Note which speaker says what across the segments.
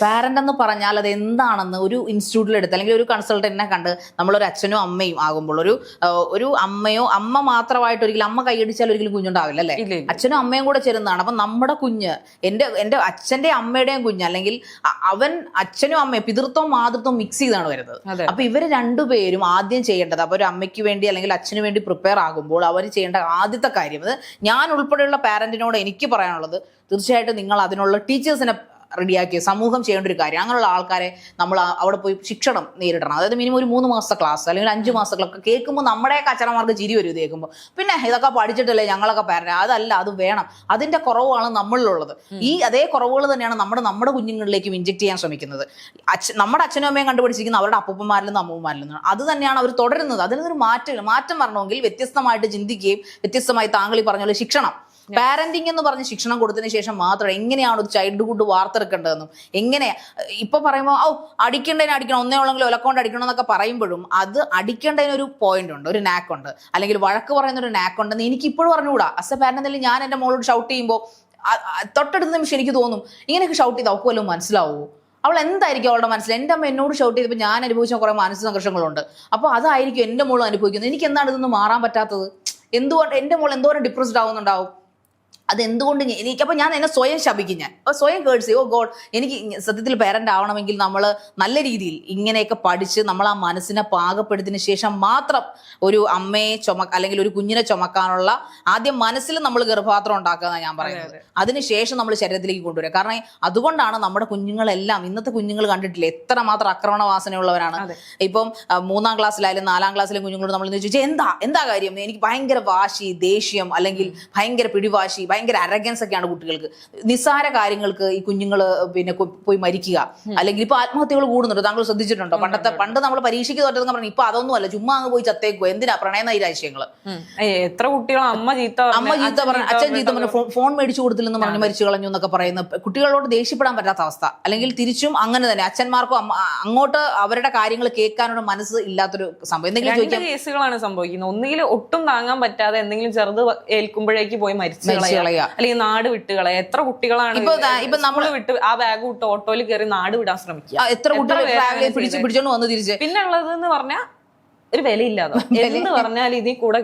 Speaker 1: Parent എന്ന് പറഞ്ഞാൽ അത് എന്താണെന്ന് ഒരു ഇൻസ്റ്റിറ്റ്യൂട്ടിൽ എടുത്ത് അല്ലെങ്കിൽ ഒരു കൺസൾട്ടന്റിനെ കണ്ട് നമ്മളൊരു അച്ഛനും അമ്മയും ആകുമ്പോൾ അമ്മ മാത്രമായിട്ട് ഒരിക്കലും അമ്മ കൈയടിച്ചാൽ ഒരിക്കലും കുഞ്ഞുണ്ടാവില്ല അല്ലേ? അച്ഛനും അമ്മയും കൂടെ ചേരുന്നതാണ്. അപ്പൊ നമ്മുടെ കുഞ്ഞ് എന്റെ അച്ഛന്റെ അമ്മയുടെയും കുഞ്ഞ്, അല്ലെങ്കിൽ അവൻ അച്ഛനും അമ്മയും പിതൃത്വം മാതൃത്വം മിക്സ് ചെയ്താണ് വരുന്നത്. അപ്പൊ ഇവര് രണ്ടുപേരും ആദ്യം ചെയ്യേണ്ടത്, അപ്പൊ ഒരു അമ്മയ്ക്ക് വേണ്ടി അല്ലെങ്കിൽ അച്ഛന് വേണ്ടി പ്രിപ്പയർ ആകുമ്പോൾ അവർ ചെയ്യേണ്ട ആദ്യത്തെ കാര്യം, അത് ഞാൻ ഉൾപ്പെടെയുള്ള പാരന്റിനോട് എനിക്ക് പറയാനുള്ളത്, തീർച്ചയായിട്ടും നിങ്ങൾ അതിനുള്ള ടീച്ചേഴ്സിനെ റെഡിയാക്കിയ സമൂഹം ചെയ്യേണ്ട ഒരു കാര്യം. അങ്ങനെയുള്ള ആൾക്കാരെ നമ്മൾ അവിടെ പോയി ശിക്ഷണം നേരിടണം. അതായത് മിനിമം ഒരു 3 മാസത്തെ ക്ലാസ് അല്ലെങ്കിൽ 5 മാസങ്ങളൊക്കെ കേൾക്കുമ്പോൾ നമ്മുടെ അച്ഛനമാർക്ക് ചിരി വരും ഇത് കേൾക്കുമ്പോൾ. പിന്നെ ഇതൊക്കെ പഠിച്ചിട്ടല്ലേ ഞങ്ങളൊക്കെ പാരന്റ്, അതല്ല, അത് വേണം. അതിന്റെ കുറവാണ് നമ്മളിലുള്ളത്. അതേ കുറവുകൾ തന്നെയാണ് നമ്മുടെ കുഞ്ഞുങ്ങളിലേക്കും ഇൻജെക്ട് ചെയ്യാൻ ശ്രമിക്കുന്നത്. നമ്മുടെ അച്ഛനും അമ്മയും കണ്ടുപിടിച്ചിരിക്കുന്ന അവരുടെ അപ്പൂപ്പന്മാരിൽ നിന്നും അമ്മൂമ്മമാരിൽ നിന്നും അത് തന്നെയാണ് അവർ തുടരുന്നത്. അതിനൊരു മാറ്റം വരണമെങ്കിൽ വ്യത്യസ്തമായിട്ട് ചിന്തിക്കുകയും വ്യത്യസ്തമായി താങ്കൾ ഈ പറഞ്ഞ പോലെ ശിക്ഷണം, പാരന്റിങ് എന്ന് പറഞ്ഞ് ശിക്ഷണം കൊടുത്തതിന് ശേഷം മാത്രം എങ്ങനെയാണ് ഒരു ചൈൽഡ്ഹുഡ് വാർത്തെടുക്കേണ്ടതെന്നും, എങ്ങനെ ഇപ്പൊ പറയുമ്പോൾ അടിക്കേണ്ടതിന് അടിക്കണം, ഒന്നേ ഉള്ളെങ്കിൽ ഒലക്കൊണ്ട് അടിക്കണം എന്നൊക്കെ പറയുമ്പോഴും അത് അടിക്കേണ്ടതിനൊരു പോയിന്റ് ഉണ്ട്, ഒരു നാക്കുണ്ട്, അല്ലെങ്കിൽ വഴക്ക് പറയുന്ന ഒരു നാക്കുണ്ടെന്ന് എനിക്ക് ഇപ്പോഴും പറഞ്ഞുകൂടാ. ആസ് എ പാരന്റ് എന്തെങ്കിലും ഞാൻ എൻ്റെ മോളോട് ഷൗട്ട് ചെയ്യുമ്പോൾ തൊട്ടടുത്ത നിമിഷം എനിക്ക് തോന്നും, ഇങ്ങനെയൊക്കെ ഷൗട്ട് ചെയ്ത് അവൾക്ക് വല്ലതും മനസ്സിലാവുമോ? അവൾ എന്തായിരിക്കും അവളുടെ മനസ്സിൽ? എൻ്റെ അമ്മ എന്നോട് ഷൗട്ട് ചെയ്തപ്പോൾ ഞാൻ അനുഭവിച്ച കുറെ മാനസിക സംഘർഷങ്ങളുണ്ട്. അപ്പോൾ അതായിരിക്കും എൻ്റെ മോളും അനുഭവിക്കുന്നത്. എനിക്ക് എന്താണ് ഇതൊന്നും മാറാൻ പറ്റാത്തത്? എന്തുകൊണ്ട് എൻ്റെ മോൾ എന്തോരം ഡിപ്രസ്ഡ് ആവുന്നുണ്ടാവും? അതെന്തുകൊണ്ട് എനിക്കപ്പോൾ ഞാൻ എന്നെ സ്വയം ശപിക്കും, ഞാൻ സ്വയം കേഴ്സ് ചെയ്യും. ഓ ഗോഡ്, എനിക്ക് സത്യത്തിൽ പേരന്റ് ആവണമെങ്കിൽ നമ്മൾ നല്ല രീതിയിൽ ഇങ്ങനെയൊക്കെ പഠിച്ച് നമ്മൾ ആ മനസ്സിനെ പാകപ്പെടുത്തിയതിനു ശേഷം മാത്രം ഒരു അമ്മയെ അല്ലെങ്കിൽ ഒരു കുഞ്ഞിനെ ചുമക്കാനുള്ള ആദ്യം മനസ്സിൽ നമ്മൾ ഗർഭപാത്രം ഉണ്ടാക്കുക ഞാൻ പറയുന്നത്. അതിനുശേഷം നമ്മൾ ശരീരത്തിലേക്ക് കൊണ്ടുവരിക. കാരണം അതുകൊണ്ടാണ് നമ്മുടെ കുഞ്ഞുങ്ങളെല്ലാം, ഇന്നത്തെ കുഞ്ഞുങ്ങൾ കണ്ടിട്ടില്ല എത്രമാത്രം ആക്രമണ വാസനയുള്ളവരാണ്. ഇപ്പം 3-ാം ക്ലാസ്സിലായാലും 4-ാം ക്ലാസ്സിലെ കുഞ്ഞുങ്ങളോട് നമ്മൾ ചോദിച്ചാൽ എന്താ കാര്യം? എനിക്ക് ഭയങ്കര വാശി, ദേഷ്യം, അല്ലെങ്കിൽ ഭയങ്കര പിടിവാശി, ഭയങ്കര അരഗൻസ് ഒക്കെയാണ് കുട്ടികൾക്ക്. നിസ്സാര കാര്യങ്ങൾക്ക് ഈ കുഞ്ഞുങ്ങൾ പിന്നെ പോയി മരിക്കുക, അല്ലെങ്കിൽ ഇപ്പൊ ആത്മഹത്യകൾ കൂടുന്നുണ്ട്. താങ്കൾ ശ്രദ്ധിച്ചിട്ടുണ്ടോ? പണ്ട് നമ്മൾ പരീക്ഷയ്ക്ക് തോറ്റതെന്ന് പറഞ്ഞു, ഇപ്പൊ അതൊന്നും അല്ല, ചുമ്മാ അങ്ങ് പോയി ചത്തേക്കോ. എന്തിനാ പ്രണയനൈരാശ്യങ്ങള്?
Speaker 2: എത്ര കുട്ടികൾ അമ്മ ചീത്ത
Speaker 1: പറഞ്ഞു, അച്ഛൻ ചീത്ത പറഞ്ഞു, ഫോൺ മേടിച്ചു കൊടുത്തില്ലെന്ന് പറഞ്ഞ് മരിച്ചു കളഞ്ഞു എന്നൊക്കെ പറയുന്ന കുട്ടികളോട് ദേഷ്യപ്പെടാൻ പറ്റാത്ത അവസ്ഥ. അല്ലെങ്കിൽ തിരിച്ചും അങ്ങനെ തന്നെ അച്ഛന്മാർക്കും അങ്ങോട്ട് അവരുടെ കാര്യങ്ങൾ കേൾക്കാനുള്ള മനസ്സ് ഇല്ലാത്തൊരു സംഭവം. എന്തെങ്കിലും ചോദിക്കാൻ
Speaker 2: കേസുകളാണ് സംഭവിക്കുന്നത്. ഒന്നുകിൽ ഒട്ടും താങ്ങാൻ പറ്റാതെ എന്തെങ്കിലും ചെറുത് ഏൽക്കുമ്പോഴേക്ക് പോയി മരിച്ചു കളയുക, അല്ലെങ്കിൽ നാട് വിട്ടുകളെ. എത്ര കുട്ടികളാണ് ഇപ്പൊ നമ്മള് വിട്ട് ആ ബാഗ് വിട്ട് ഓട്ടോയിൽ കയറി നാട് വിടാൻ ശ്രമിക്കുക.
Speaker 1: എത്ര കുട്ടികൾ പിടിച്ചോണ്ട് വന്ന് തിരിച്ച്.
Speaker 2: പിന്നെ ഉള്ളതെന്ന് പറഞ്ഞാൽ ഒരു വിലയില്ലാതെ എന്ന് പറഞ്ഞാൽ ഇതിൽ കൂടെ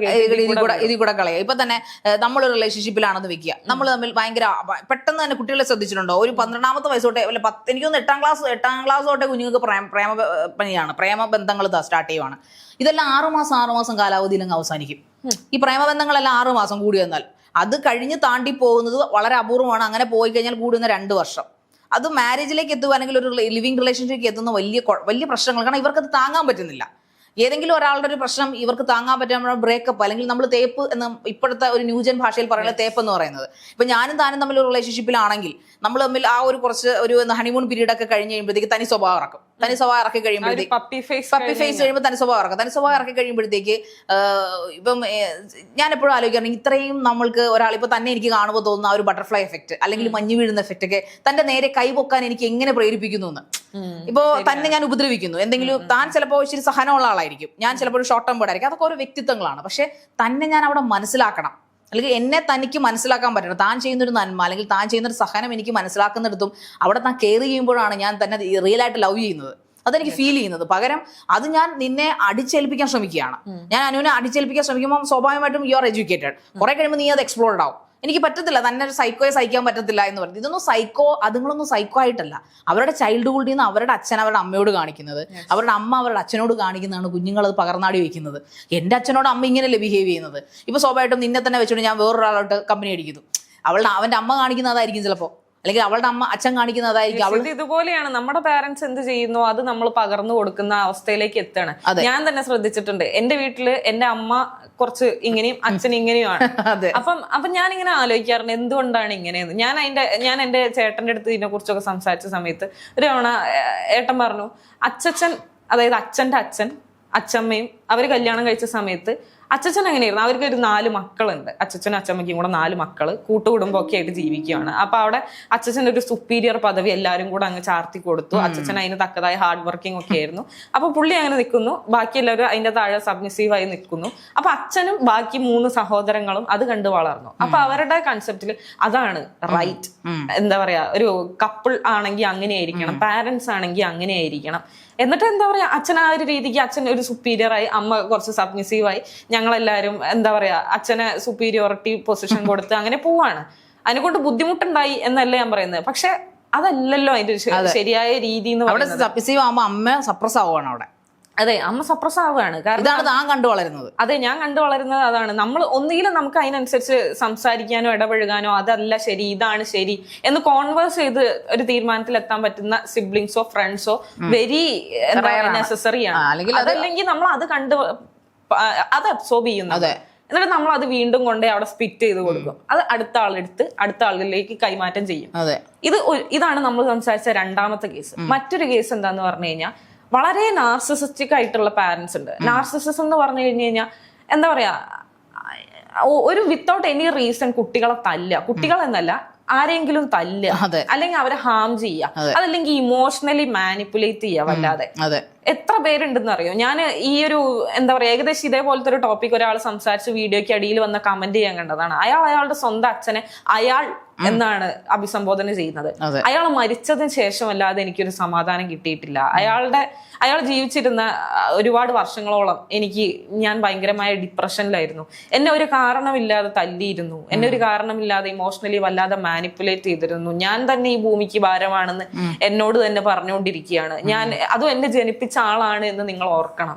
Speaker 1: കളയാം. ഇപ്പൊ തന്നെ നമ്മൾ റിലേഷൻഷിപ്പിലാണെന്ന് വെക്കുക, നമ്മൾ തമ്മിൽ ഭയങ്കര പെട്ടെന്ന് തന്നെ കുട്ടികളെ ശ്രദ്ധിച്ചിട്ടുണ്ടോ? ഒരു 12-ാമത്തെ വയസ്സോട്ടെ, അല്ല 10, എനിക്കൊന്ന് 8-ാം ക്ലാസ് തൊട്ടേ കുഞ്ഞുങ്ങൾക്ക് പ്രേമബന്ധങ്ങൾ സ്റ്റാർട്ട് ചെയ്യുവാണ്. ഇതെല്ലാം 6 മാസം കാലാവധിയിലങ്ങ് അവസാനിക്കും. ഈ പ്രേമബന്ധങ്ങളെല്ലാം 6 മാസം കൂടി വന്നാൽ അത് കഴിഞ്ഞ് താണ്ടി പോകുന്നത് വളരെ അപൂർവമാണ്. അങ്ങനെ പോയി കഴിഞ്ഞാൽ കൂടുന്ന 2 വർഷം. അത് മാരേജിലേക്ക് എത്തുകയാണെങ്കിൽ ഒരു ലിവിങ് റിലേഷൻഷിപ്പിലേക്ക് എത്തുന്ന വലിയ പ്രശ്നങ്ങൾ. കാരണം ഇവർക്കത് താങ്ങാൻ പറ്റുന്നില്ല. ഏതെങ്കിലും ഒരാളുടെ ഒരു പ്രശ്നം ഇവർക്ക് താങ്ങാൻ പറ്റുന്ന ബ്രേക്കപ്പ്, അല്ലെങ്കിൽ നമ്മൾ തേപ്പ് എന്ന് ഇപ്പോഴത്തെ ഒരു ന്യൂജൻ ഭാഷയിൽ പറയുന്ന തേപ്പ് എന്ന് പറയുന്നത്. ഇപ്പൊ ഞാനും താനും തമ്മിൽ ഒരു റിലേഷൻഷിപ്പിലാണെങ്കിൽ നമ്മൾ തമ്മിൽ ആ ഒരു ഹണിമൂൺ പീരീഡ് ഒക്കെ കഴിഞ്ഞ് കഴിയുമ്പോഴത്തേക്ക് തനി സ്വഭാവം ഇറക്കി കഴിയുമ്പോഴത്തേക്ക് പപ്പി ഫേസ് കഴിയുമ്പോൾ തനി സ്വഭാവം ഇറക്കി കഴിയുമ്പോഴത്തേക്ക് ഇപ്പം ഞാൻ എപ്പോഴും ആലോചിക്കാറുണ്ട്, ഇത്രയും നമ്മൾക്ക് ഒരാൾ ഇപ്പൊ തന്നെ എനിക്ക് കാണുമ്പോൾ തോന്നുന്ന ആ ഒരു ബട്ടർഫ്ലൈ എഫക്ട് അല്ലെങ്കിൽ മഞ്ഞ് വീഴുന്ന എഫക്റ്റ് ഒക്കെ തന്റെ നേരെ കൈപൊക്കാൻ എനിക്ക് എങ്ങനെ പ്രേരിപ്പിക്കുന്നു എന്ന്. ഇപ്പോ തന്നെ ഞാൻ ഉപദ്രവിക്കുന്നു എന്തെങ്കിലും, താൻ ചിലപ്പോൾ ഇച്ചിരി സഹനമുള്ള ആളായിരിക്കും, ഞാൻ ചിലപ്പോൾ ഒരു ഷോർട്ട് ടേം ബേർഡായിരിക്കും. അതൊക്കെ ഓരോ വ്യക്തിത്വങ്ങളാണ്. പക്ഷെ തന്നെ ഞാൻ അവിടെ മനസ്സിലാക്കണം, അല്ലെങ്കിൽ എന്നെ തനിക്ക് മനസ്സിലാക്കാൻ പറ്റണം. താൻ ചെയ്യുന്നൊരു നന്മ അല്ലെങ്കിൽ താൻ ചെയ്യുന്നൊരു സഹനം എനിക്ക് മനസ്സിലാക്കുന്നിടത്തും അവിടെ താൻ കെയർ ചെയ്യുമ്പോഴാണ് ഞാൻ തന്നെ റിയൽ ആയിട്ട് ലവ് ചെയ്യുന്നത്, അതെനിക്ക് ഫീൽ ചെയ്യുന്നത്. പകരം അത് ഞാൻ നിന്നെ അടിച്ചേൽപ്പിക്കാൻ ശ്രമിക്കുകയാണ്. ഞാൻ അനുവിനെ അടിച്ചേൽപ്പിക്കാൻ ശ്രമിക്കുമ്പോൾ സ്വാഭാവികമായിട്ടും യു ആർ എഡ്യൂക്കേറ്റഡ്. കുറെ കഴിയുമ്പോൾ നീ അത് എക്സ്പ്ലോർഡ് ആവും. എനിക്ക് പറ്റത്തില്ല, തന്നെ ഒരു സൈക്കോയെ സഹിക്കാൻ പറ്റത്തില്ല എന്ന് പറഞ്ഞു. ഇതൊന്നും അതുങ്ങളൊന്നും സൈക്കോ ആയിട്ടല്ല. അവരുടെ ചൈൽഡ്ഹുഡിൽ നിന്ന് അവരുടെ അച്ഛൻ അവരുടെ അമ്മയോട് കാണിക്കുന്നത്, അവരുടെ അമ്മ അവരുടെ അച്ഛനോട് കാണിക്കുന്നതാണ് കുഞ്ഞുങ്ങൾ അത് പകർന്നാടി വയ്ക്കുന്നത്. എൻ്റെ അച്ഛനോട് അമ്മ ഇങ്ങനെയല്ലേ ബിഹേവ് ചെയ്യുന്നത്. ഇപ്പൊ സ്വാഭാവികമായിട്ടും നിന്നെ തന്നെ വെച്ചോണ്ട് ഞാൻ വേറൊരാളോട്ട് കമ്പനി അടിക്കുന്നു. അവന്റെ അമ്മ കാണിക്കുന്ന അതായിരിക്കും ചിലപ്പോൾ, അല്ലെങ്കിൽ അവളുടെ അച്ഛൻ കാണിക്കുന്നതായിരിക്കും. അവൾ
Speaker 2: ഇതുപോലെയാണ് നമ്മുടെ പാരന്റ്സ് എന്ത് ചെയ്യുന്നു അത് നമ്മൾ പകർന്നു കൊടുക്കുന്ന അവസ്ഥയിലേക്ക് എത്താണ്. ഞാൻ തന്നെ ശ്രദ്ധിച്ചിട്ടുണ്ട്. എന്റെ വീട്ടില് എന്റെ അമ്മ കുറച്ച് ഇങ്ങനെയും അച്ഛൻ ഇങ്ങനെയുമാണ്. അപ്പം ഞാനിങ്ങനെ ആലോചിക്കാറുണ്ട് എന്തുകൊണ്ടാണ് ഇങ്ങനെയെന്ന്. ഞാൻ എന്റെ ചേട്ടന്റെ അടുത്ത് ഇതിനെ കുറിച്ചൊക്കെ സംസാരിച്ച സമയത്ത് ഒരു തവണ ഏട്ടൻ പറഞ്ഞു, അച്ഛൻ അതായത് അച്ഛന്റെ അച്ഛൻ അച്ഛമ്മയും അവർ കല്യാണം കഴിച്ച സമയത്ത് അച്ഛൻ എങ്ങനെയായിരുന്നു, അവർക്ക് ഒരു 4 മക്കളുണ്ട്, അച്ഛനും അച്ഛമ്മയ്ക്കും കൂടെ 4 മക്കള് കൂട്ടുകുടുംബമൊക്കെ ആയിട്ട് ജീവിക്കുകയാണ്. അപ്പൊ അവിടെ അച്ഛൻ്റെ ഒരു സുപ്പീരിയർ പദവി എല്ലാവരും കൂടെ അങ്ങ് ചാർത്തി കൊടുത്തു. അച്ഛൻ അതിന് തക്കതായ ഹാർഡ് വർക്കിംഗ് ഒക്കെ ആയിരുന്നു. അപ്പൊ പുള്ളി അങ്ങനെ നിൽക്കുന്നു, ബാക്കി എല്ലാവരും അതിന്റെ താഴെ സബ്മിസീവായി നിൽക്കുന്നു. അപ്പൊ അച്ഛനും ബാക്കി 3 സഹോദരങ്ങളും അത് കണ്ട് വളർന്നു. അപ്പൊ അവരുടെ കൺസെപ്റ്റിൽ അതാണ് റൈറ്റ്. എന്താ പറയാ, ഒരു കപ്പിൾ ആണെങ്കിൽ അങ്ങനെയായിരിക്കണം, പാരന്റ്സ് ആണെങ്കിൽ അങ്ങനെയായിരിക്കണം. എന്നിട്ട് എന്താ പറയാ, അച്ഛൻ ആ ഒരു രീതിക്ക് അച്ഛൻ ഒരു സുപ്പീരിയർ ആയി, അമ്മ കുറച്ച് സബ്മിസീവായി, ഞങ്ങളെല്ലാരും എന്താ പറയാ അച്ഛനെ സുപ്പീരിയോറിറ്റി പൊസിഷൻ കൊടുത്ത് അങ്ങനെ പോവാണ്. അതിനെക്കൊണ്ട് ബുദ്ധിമുട്ടുണ്ടായി എന്നല്ല ഞാൻ പറയുന്നത്. പക്ഷെ അതല്ലല്ലോ അതിന്റെ ശരിയായ രീതി എന്ന് പറയുന്നത്.
Speaker 1: സബ്മിസീവ് ആവുമ്പോ അമ്മ സപ്രസ് ആവുകയാണ് അവിടെ.
Speaker 2: അതെ, അമ്മ സപ്രസ് ആവുകയാണ്. കാരണം
Speaker 1: ഞാൻ കണ്ടു വളരുന്നത്.
Speaker 2: അതെ, ഞാൻ കണ്ടു വളരുന്നത് അതാണ്. നമ്മൾ ഒന്നുകിലും നമുക്ക് അതിനനുസരിച്ച് സംസാരിക്കാനോ ഇടപഴകാനോ, അതല്ല ശരി ഇതാണ് ശരി എന്ന് കോൺവേഴ്സ് ചെയ്ത് ഒരു തീരുമാനത്തിൽ എത്താൻ പറ്റുന്ന സിബ്ലിങ്സോ ഫ്രണ്ട്സോ വെരി നെസസറി ആണ്. അതല്ലെങ്കിൽ നമ്മൾ അത് അത് അബ്സോർബ് ചെയ്യുന്നത്. എന്നിട്ട് നമ്മൾ അത് വീണ്ടും കൊണ്ടേ അവിടെ സ്പിറ്റ് ചെയ്ത് കൊടുക്കും. അത് അടുത്ത ആളെടുത്ത് അടുത്ത ആളുകളിലേക്ക് കൈമാറ്റം ചെയ്യും. ഇതാണ് നമ്മൾ സംസാരിച്ച രണ്ടാമത്തെ കേസ്. മറ്റൊരു കേസ് എന്താന്ന് പറഞ്ഞു കഴിഞ്ഞാൽ, വളരെ നാർസിസിസ്റ്റിക് ആയിട്ടുള്ള പാരന്റ്സ് ഉണ്ട്. നാർസിസിസം എന്ന് പറഞ്ഞു കഴിഞ്ഞു കഴിഞ്ഞാൽ എന്താ പറയാ, ഒരു വിത്തൗട്ട് എനി റീസൺ കുട്ടികളെ തല്ലുക, കുട്ടികൾ എന്നല്ല ആരെങ്കിലും തല്ലുക, അല്ലെങ്കിൽ അവരെ ഹാം ചെയ്യുക, അതല്ലെങ്കിൽ ഇമോഷണലി മാനിപ്പുലേറ്റ് ചെയ്യുക വല്ലാതെ. എത്ര പേരുണ്ടെന്ന് അറിയോ? ഞാൻ ഈ ഒരു എന്താ പറയാ ഏകദേശം ഇതേപോലത്തെ ഒരു ടോപ്പിക് ഒരാൾ സംസാരിച്ച് വീഡിയോയ്ക്ക് അടിയിൽ വന്ന കമന്റ് ചെയ്യാൻ കണ്ടതാണ്. അയാളുടെ സ്വന്തം അച്ഛനെ അയാൾ എന്നാണ് അഭിസംബോധന ചെയ്യുന്നത്. അയാൾ മരിച്ചതിന് ശേഷമല്ലാതെ എനിക്കൊരു സമാധാനം കിട്ടിയിട്ടില്ല. അയാൾ ജീവിച്ചിരുന്ന ഒരുപാട് വർഷങ്ങളോളം ഞാൻ ഭയങ്കരമായ ഡിപ്രഷനിലായിരുന്നു. എന്നെ ഒരു കാരണമില്ലാതെ തല്ലിയിരുന്നു, എന്നെ ഒരു കാരണമില്ലാതെ ഇമോഷണലി വല്ലാതെ മാനിപ്പുലേറ്റ് ചെയ്തിരുന്നു. ഞാൻ തന്നെ ഈ ഭൂമിക്ക് ഭാരമാണെന്ന് എന്നോട് തന്നെ പറഞ്ഞുകൊണ്ടിരിക്കുകയാണ്. അതും എന്നെ ജനിപ്പിച്ച ആളാണ് എന്ന് നിങ്ങൾ ഓർക്കണം.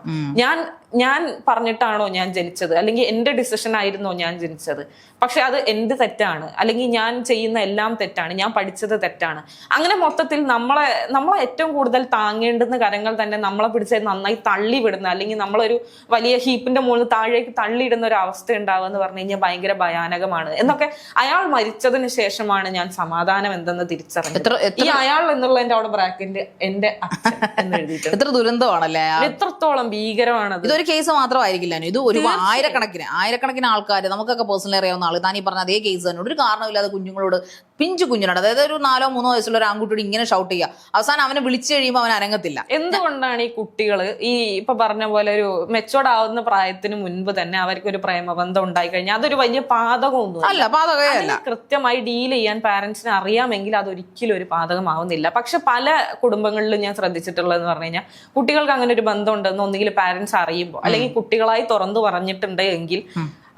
Speaker 2: ഞാൻ പറഞ്ഞിട്ടാണോ ഞാൻ ജനിച്ചത്, അല്ലെങ്കിൽ എന്റെ ഡിസിഷൻ ആയിരുന്നോ ഞാൻ ജനിച്ചത്? പക്ഷെ അത് എന്റെ തെറ്റാണ്, അല്ലെങ്കിൽ ഞാൻ ചെയ്യുന്ന എല്ലാം തെറ്റാണ്, ഞാൻ പഠിച്ചത് തെറ്റാണ്. അങ്ങനെ മൊത്തത്തിൽ നമ്മളെ ഏറ്റവും കൂടുതൽ താങ്ങേണ്ടുന്ന കരങ്ങൾ തന്നെ നമ്മളെ പിടിച്ച് നന്നായി തള്ളിവിടുന്ന, അല്ലെങ്കിൽ നമ്മളൊരു വലിയ ഹീപ്പിന്റെ മുകളിൽ താഴേക്ക് തള്ളിയിടുന്ന ഒരു അവസ്ഥ ഉണ്ടാവുക എന്ന് പറഞ്ഞു കഴിഞ്ഞാൽ ഭയങ്കര ഭയാനകമാണ് എന്നൊക്കെ. അയാൾ മരിച്ചതിന് ശേഷമാണ് ഞാൻ സമാധാനം എന്തെന്ന് തിരിച്ചറിഞ്ഞത്. ഈ അയാൾ എന്നുള്ളതിന്റെ അവിടെ ബ്രാക്കറ്റ് എന്റെ അച്ഛൻ എന്ന് എഴുതിയിട്ടുണ്ട്.
Speaker 1: എത്ര ദുരന്തമാണല്ലേ,
Speaker 2: എത്രത്തോളം ഭീകരമാണ്.
Speaker 1: ഇതൊരു കേസ് മാത്രമായിരിക്കില്ല, ഇത് ഒരു ആയിരക്കണക്കിന് ആൾക്കാർ, നമുക്കൊക്കെ പേഴ്സണലി അറിയാവുന്ന ആള് താനീ പറഞ്ഞ അതേ കേസ് തന്നെ. ഒരു കാരണമില്ലാതെ കുഞ്ഞുങ്ങളോട്, പിഞ്ചു കുഞ്ഞിനോട്, അതായത് ഒരു 4 3 വയസ്സുള്ള ഒരു ആൺകുട്ടിയോട് ഇങ്ങനെ ഷൗട്ട് ചെയ്യുക, അവസാനം അവനെ വിളിച്ചു കഴിയുമ്പോൾ അവൻ അനങ്ങത്തില്ല.
Speaker 2: എന്തുകൊണ്ടാണ് ഈ കുട്ടികള് ഈ ഇപ്പൊ പറഞ്ഞ പോലെ ഒരു മെച്ചോർഡ് ആവുന്ന പ്രായത്തിന് മുൻപ് തന്നെ അവർക്ക് ഒരു പ്രേമബന്ധം ഉണ്ടായി കഴിഞ്ഞാൽ അതൊരു വലിയ പാതകമൊന്നും
Speaker 1: അല്ല.
Speaker 2: കൃത്യമായി ഡീൽ ചെയ്യാൻ പാരന്റ്സിന് അറിയാമെങ്കിൽ അതൊരിക്കലും ഒരു പാതകമാവുന്നില്ല. പക്ഷെ പല കുടുംബങ്ങളിലും ഞാൻ ശ്രദ്ധിച്ചിട്ടുള്ളതെന്ന് പറഞ്ഞു കഴിഞ്ഞാൽ, കുട്ടികൾക്ക് അങ്ങനെ ഒരു ബന്ധം ഉണ്ടെന്ന് ഒന്നുകിൽ പാരന്റ്സ് അറിയുമ്പോൾ, അല്ലെങ്കിൽ കുട്ടികളായി തുറന്നു പറഞ്ഞിട്ടുണ്ട് എങ്കിൽ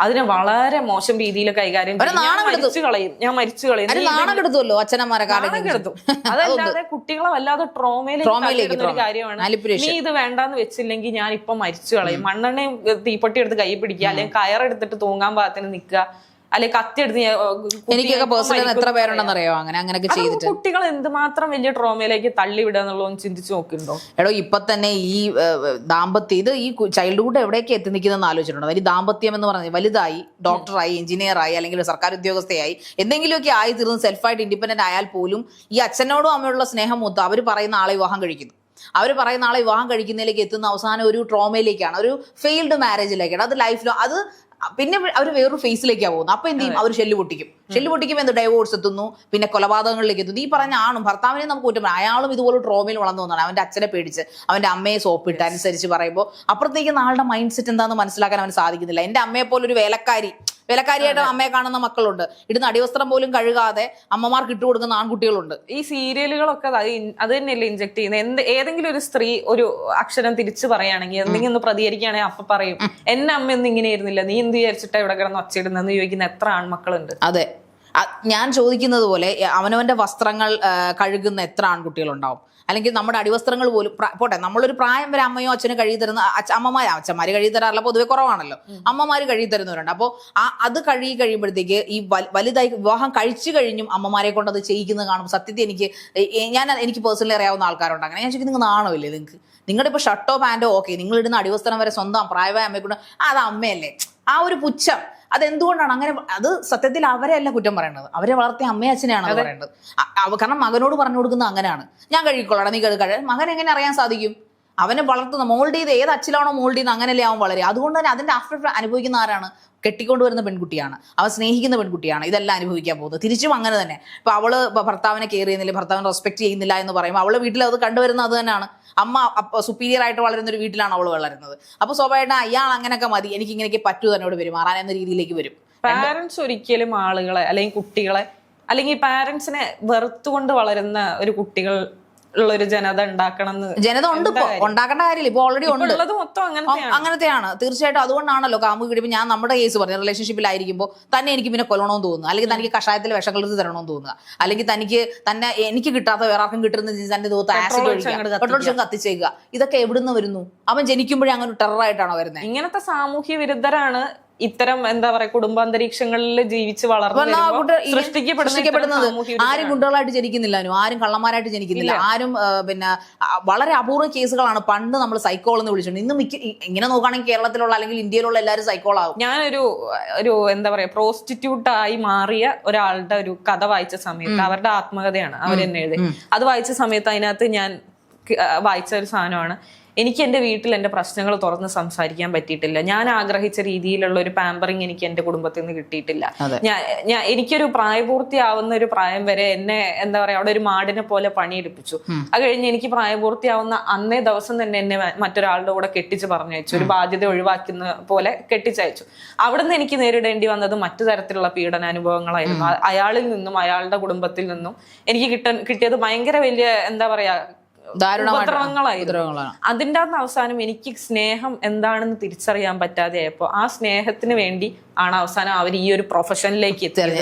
Speaker 2: അതിനെ വളരെ മോശം രീതിയിൽ കൈകാര്യം ചെയ്യും. ഞാൻ മരിച്ചു കളയും. അതല്ലാതെ കുട്ടികളെ വല്ലാതെ ട്രോമയിലേക്ക് ഒരു കാര്യമാണ്. നീ ഇത് വേണ്ടാന്ന് വെച്ചില്ലെങ്കിൽ ഞാൻ ഇപ്പൊ മരിച്ചു കളയും. മണ്ണെണ്ണയും തീപ്പെട്ടി എടുത്ത് കൈ പിടിക്കുക, അല്ലെങ്കിൽ കയറെടുത്തിട്ട് തൂങ്ങാൻ പാകത്തിന് നിൽക്കുക, അല്ലെങ്കിൽ കത്തിയെടുത്ത്.
Speaker 1: എനിക്കൊക്കെ പേഴ്സണലി എത്ര പേരുണ്ടെന്നറിയോ അങ്ങനെയൊക്കെ ചെയ്തിട്ട്.
Speaker 2: കുട്ടികൾ എന്തുമാത്രം വലിയ ട്രോമയിലേക്ക് തള്ളിവിടുക എന്നുള്ളതൊന്നും ചിന്തിച്ചു നോക്കുന്നുണ്ടോ?
Speaker 1: എടോ, ഇപ്പൊ തന്നെ ഈ ദാമ്പത്യം, ഇത് ഈ ചൈൽഡ്ഹുഡ് എവിടേക്ക് എത്തി നിൽക്കുന്നതെന്ന് ആലോചിച്ചിട്ടുണ്ടോ? വലിയ ദാമ്പത്യം എന്ന് പറഞ്ഞാൽ വലുതായി ഡോക്ടറായി, എഞ്ചിനീയറായി, അല്ലെങ്കിൽ സർക്കാർ ഉദ്യോഗസ്ഥയായി, എന്തെങ്കിലുമൊക്കെ ആയി തീർന്ന് സെൽഫായിട്ട് ഇൻഡിപെൻഡന്റ് ആയാൽ പോലും ഈ അച്ഛനോടും അമ്മയോടുള്ള സ്നേഹം മൊത്തം അവർ പറയുന്ന ആളെ വിവാഹം കഴിക്കുന്നു. അവർ പറയുന്ന ആളെ വിവാഹം കഴിക്കുന്നതിലേക്ക് എത്തുന്ന അവസാനം ഒരു ട്രോമയിലേക്കാണ്, ഒരു ഫെയിൽഡ് മാരേജിലേക്കാണ്. അത് ലൈഫിലോ അത് പിന്നെ അവർ വേറൊരു ഫേസിലേക്കാണ് പോകുന്നത്. അപ്പൊ എന്ത് ചെയ്യും? അവർ ഷെല്ല് പൊട്ടിക്കും. എന്ത് ഡൈവോഴ്സ് എത്തുന്നു, പിന്നെ കൊലപാതകങ്ങളിലേക്ക് എത്തുന്നു. ഈ പറഞ്ഞ ആണും ഭർത്താവിനെ നമുക്ക് കുറ്റം പറയാം, അയാളും ഇതുപോലെ ട്രോമയിൽ വളർന്നു വന്നതാണ്. അവന്റെ അച്ഛനെ പേടിച്ച് അവന്റെ അമ്മയെ സോപ്പിട്ട് അനുസരിച്ച് പറയുമ്പോൾ അപ്പുറത്തേക്ക് ആളുടെ മൈൻഡ് സെറ്റ് എന്താണെന്ന് മനസ്സിലാക്കാൻ അവന് സാധിക്കുന്നില്ല. എന്റെ അമ്മയെ പോലെ ഒരു വേലക്കാരിയായിട്ട് അമ്മയെ കാണുന്ന മക്കളുണ്ട്. ഇടുന്ന അടിവസ്ത്രം പോലും കഴുകാതെ അമ്മമാർക്ക് ഇട്ട് കൊടുക്കുന്ന ആൺകുട്ടികളുണ്ട്.
Speaker 2: ഈ സീരിയലുകളൊക്കെ അത് തന്നെയല്ലേ ഇൻജെക്ട് ചെയ്യുന്നത്. ഏതെങ്കിലും ഒരു സ്ത്രീ ഒരു അക്ഷരം തിരിച്ചു പറയുകയാണെങ്കിൽ, എന്തെങ്കിലും ഒന്ന് പ്രതികരിക്കുകയാണെങ്കിൽ അപ്പൊ പറയും, എന്നെ അമ്മയൊന്നും ഇങ്ങനെ ആയിരുന്നില്ല, നീ എന്ത് വിചാരിച്ചിട്ടാ ഇവിടെ കിടന്ന് ഒച്ചയിടുന്നെന്ന് ചോദിക്കുന്ന എത്ര ആൺമക്കളുണ്ട്.
Speaker 1: അതെ, ഞാൻ ചോദിക്കുന്നത് പോലെ അവനവന്റെ വസ്ത്രങ്ങൾ കഴുകുന്ന എത്ര ആൺകുട്ടികളുണ്ടാവും? അല്ലെങ്കിൽ നമ്മുടെ അടിവസ്ത്രങ്ങൾ പോലും പോട്ടെ, നമ്മളൊരു പ്രായം വരെ അമ്മയോ അച്ഛനും കഴുകി തരുന്ന അച്ഛന്മാര് കഴുകി തരാറില്ല, പൊതുവെ കുറവാണല്ലോ. അമ്മമാര് കഴുകി തരുന്നവരുണ്ട്. അപ്പോൾ അത് കഴുകി കഴിയുമ്പോഴത്തേക്ക് ഈ വലുതായി വിവാഹം കഴിച്ചു കഴിഞ്ഞും അമ്മമാരെ കൊണ്ട് അത് ചെയ്യിക്കുന്നത് കാണുമ്പോൾ സത്യത്തിൽ എനിക്ക് പേഴ്സണലി അറിയാവുന്ന ആൾക്കാരുണ്ട് അങ്ങനെ. ഞാൻ ചോദിക്കും, നിങ്ങൾ നാണമില്ലേ നിങ്ങൾക്ക്? നിങ്ങളുടെ ഇപ്പോൾ ഷർട്ടോ പാൻറ്റോ ഓക്കെ, നിങ്ങൾ ഇടുന്ന അടിവസ്ത്രം വരെ സ്വന്തം പ്രായമായ അമ്മയെ കൊണ്ട് അത് അമ്മയല്ലേ? ആ ഒരു പുച്ഛം അതെന്തുകൊണ്ടാണ് അങ്ങനെ? അത് സത്യത്തിൽ അവരെ അല്ല കുറ്റം പറയേണ്ടത്, അവരെ വളർത്തിയ അമ്മയും അച്ഛനെയാണ് അത് പറയേണ്ടത്. കാരണം മകനോട് പറഞ്ഞു കൊടുക്കുന്നത് അങ്ങനെയാണ്, ഞാൻ കഴുകിക്കൊള്ളാം നീ കഴുകി. മകൻ എങ്ങനെ അറിയാൻ സാധിക്കും? അവനെ വളർത്തുന്ന മോൾഡ് ചെയ്ത് ഏത് അച്ഛനാണോ മോൾഡ് ചെയ്യുന്നത് അങ്ങനെയല്ലേ അവൻ വളരെ. അതുകൊണ്ട് തന്നെ അതിന്റെ ആഫ്റ്റർ അനുഭവിക്കുന്ന ആരാണ്? കെട്ടിക്കൊണ്ടുവരുന്ന പെൺകുട്ടിയാണ്, അവൻ സ്നേഹിക്കുന്ന പെൺകുട്ടിയാണ് ഇതെല്ലാം അനുഭവിക്കാൻ പോകുന്നത്. തിരിച്ചും അങ്ങനെ തന്നെ. ഇപ്പൊ അവള് ഭർത്താവിനെ കെയർ ചെയ്യുന്നില്ല, ഭർത്താവിനെ റെസ്പെക്ട് ചെയ്യുന്നില്ല എന്ന് പറയുമ്പോൾ അവളെ വീട്ടിൽ അത് കണ്ടുവരുന്നത് അത് തന്നെയാണ്. അമ്മ സുപ്പീരിയർ ആയിട്ട് വളരുന്ന ഒരു വീട്ടിലാണ് അവൾ വളരുന്നത്. അപ്പൊ സ്വാഭാവികമായിട്ടും അയാൾ അങ്ങനെയൊക്കെ മതി, എനിക്ക് ഇങ്ങനെയൊക്കെ പറ്റൂ തന്നോട് പെരുമാറാൻ എന്ന രീതിയിലേക്ക് വരും.
Speaker 2: പാരന്റ്സ് ഒരിക്കലും ആളുകളെ അല്ലെങ്കിൽ കുട്ടികളെ അല്ലെങ്കിൽ പാരന്റ്സിനെ വെറുത്തുകൊണ്ട് വളരുന്ന ഒരു കുട്ടികൾ ഉള്ള ഒരു ജനത ഉണ്ടാക്കണം.
Speaker 1: ജനത ഉണ്ട്, ഇപ്പൊ ഉണ്ടാക്കേണ്ട കാര്യമില്ല, ഇപ്പൊ ഓൾറെഡി ഉണ്ട്. അങ്ങനത്തെയാണ് തീർച്ചയായിട്ടും. അതുകൊണ്ടാണല്ലോ കാമുകി കിട്ടിയപ്പോൾ ഞാൻ നമ്മുടെ കേസ് പറഞ്ഞു, റിലേഷൻഷിപ്പിലായിരിക്കുമ്പോൾ തന്നെ എനിക്ക് പിന്നെ കൊല്ലണമെന്ന് തോന്നുന്നു, അല്ലെങ്കിൽ തനിക്ക് കഷായത്തിൽ വിഷം കലർത്തി തരണമെന്ന് തോന്നുക, അല്ലെങ്കിൽ എനിക്ക് കിട്ടാത്ത വേറെ ആർക്കും കിട്ടുന്ന തന്റെ തോത്ത് ആസിഡ് പെട്രോൾ കത്തിച്ചേക്കുക. ഇതൊക്കെ എവിടുന്ന് വരുന്നു? അവൻ ജനിക്കുമ്പോഴേ അങ്ങനെ ടെററായിട്ടാണോ വരുന്നത്?
Speaker 2: ഇങ്ങനത്തെ സാമൂഹ്യ വിരുദ്ധരാണ് ഇത്തരം എന്താ പറയാ കുടുംബാന്തരീക്ഷങ്ങളിൽ ജീവിച്ച്
Speaker 1: സൃഷ്ടിക്കപ്പെടുന്നത്. ആരും ഗുണ്ടകളായിട്ട് ജനിക്കുന്നില്ല, ആരും കള്ളന്മാരായിട്ട് ജനിക്കുന്നില്ല, ആരും പിന്നെ വളരെ അപൂർവ കേസുകളാണ് പണ്ട് നമ്മൾ സൈക്കോൾ എന്ന് വിളിച്ചിട്ടുണ്ട്. ഇന്ന് ഇങ്ങനെ നോക്കുകയാണെങ്കിൽ കേരളത്തിലുള്ള അല്ലെങ്കിൽ ഇന്ത്യയിലുള്ള എല്ലാവരും സൈക്കോളാവും.
Speaker 2: ഞാനൊരു എന്താ പറയാ പ്രോസ്റ്റിറ്റ്യൂട്ടായി മാറിയ ഒരാളുടെ ഒരു കഥ വായിച്ച സമയത്ത്, അവരുടെ ആത്മകഥയാണ് അവരെന്നെ എഴുതി, അത് വായിച്ച സമയത്ത് അതിനകത്ത് ഞാൻ വായിച്ച ഒരു സാധനമാണ്, എനിക്ക് എൻ്റെ വീട്ടിൽ എൻ്റെ പ്രശ്നങ്ങൾ തുറന്ന് സംസാരിക്കാൻ പറ്റിയിട്ടില്ല. ഞാൻ ആഗ്രഹിച്ച രീതിയിലുള്ള ഒരു പാമ്പറിങ് എനിക്ക് എൻ്റെ കുടുംബത്തിൽ നിന്ന് കിട്ടിയിട്ടില്ല. എനിക്കൊരു പ്രായപൂർത്തിയാവുന്ന ഒരു പ്രായം വരെ എന്നെ എന്താ പറയാ അവിടെ ഒരു മാടിനെ പോലെ പണിയെടുപ്പിച്ചു. അത് കഴിഞ്ഞ് എനിക്ക് പ്രായപൂർത്തിയാവുന്ന അന്നേ ദിവസം തന്നെ എന്നെ മറ്റൊരാളുടെ കൂടെ കെട്ടിച്ച് പറഞ്ഞയച്ചു, ഒരു ബാധ്യത ഒഴിവാക്കുന്ന പോലെ കെട്ടിച്ചയച്ചു. അവിടുന്ന് എനിക്ക് നേരിടേണ്ടി വന്നത് മറ്റു തരത്തിലുള്ള പീഡനാനുഭവങ്ങളായിരുന്നു. അയാളിൽ നിന്നും അയാളുടെ കുടുംബത്തിൽ നിന്നും എനിക്ക് കിട്ടിയത് ഭയങ്കര വലിയ എന്താ പറയാ ഉപദ്രവങ്ങളായിരുന്നു. അതിൻ്റെ അകത്ത് അവസാനം എനിക്ക് സ്നേഹം എന്താണെന്ന് തിരിച്ചറിയാൻ പറ്റാതെ ആയപ്പോ ആ സ്നേഹത്തിന് വേണ്ടി ആണ് അവസാനം അവർ ഈ ഒരു പ്രൊഫഷനിലേക്ക് എത്തിയത്.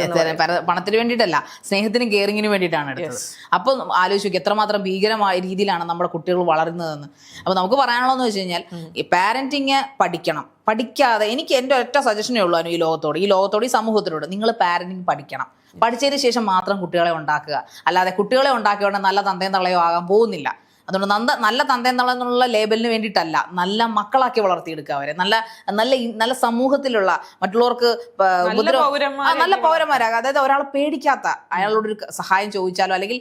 Speaker 1: പണത്തിന് വേണ്ടിയിട്ടല്ല, സ്നേഹത്തിനും കെയറിങ്ങിനും വേണ്ടിയിട്ടാണ് എടുത്തത്. അപ്പൊ ആലോചിക്കും എത്രമാത്രം ഭീകരമായ രീതിയിലാണ് നമ്മുടെ കുട്ടികൾ വളരുന്നതെന്ന്. അപ്പൊ നമുക്ക് പറയാനുള്ളതെന്ന് വെച്ച് കഴിഞ്ഞാൽ ഈ പാരന്റിങ് പഠിക്കണം. പഠിക്കാതെ എനിക്ക് എൻ്റെ ഒറ്റ സജഷനേ ഉള്ളൂ ഈ ലോകത്തോട് ഈ സമൂഹത്തിനോട്, നിങ്ങൾ പാരന്റിങ് പഠിക്കണം. പഠിച്ചതിന് ശേഷം മാത്രം കുട്ടികളെ ഉണ്ടാക്കുക, അല്ലാതെ കുട്ടികളെ ഉണ്ടാക്കിയോണ്ട് നല്ല തന്തയും തള്ളയോ ആകാൻ പോകുന്നില്ല. അതുകൊണ്ട് നല്ല തന്തയും തള്ള എന്നുള്ള ലേബലിന് വേണ്ടിയിട്ടല്ല, നല്ല മക്കളാക്കി വളർത്തിയെടുക്കുക അവരെ, നല്ല സമൂഹത്തിലുള്ള മറ്റുള്ളവർക്ക് നല്ല പൗരന്മാരാകുക. അതായത് ഒരാളെ പേടിക്കാത്ത, അയാളോടൊരു സഹായം ചോദിച്ചാലോ അല്ലെങ്കിൽ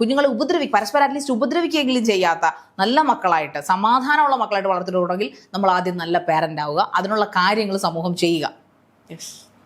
Speaker 1: കുഞ്ഞുങ്ങളെ പരസ്പരം അറ്റ്ലീസ്റ്റ് ഉപദ്രവിക്കുകയെങ്കിലും ചെയ്യാത്ത നല്ല മക്കളായിട്ട്, സമാധാനമുള്ള മക്കളായിട്ട് വളർത്തിയിട്ടുണ്ടെങ്കിൽ നമ്മൾ ആദ്യം നല്ല പാരന്റ് ആവുക, അതിനുള്ള കാര്യങ്ങൾ സമൂഹം ചെയ്യുക.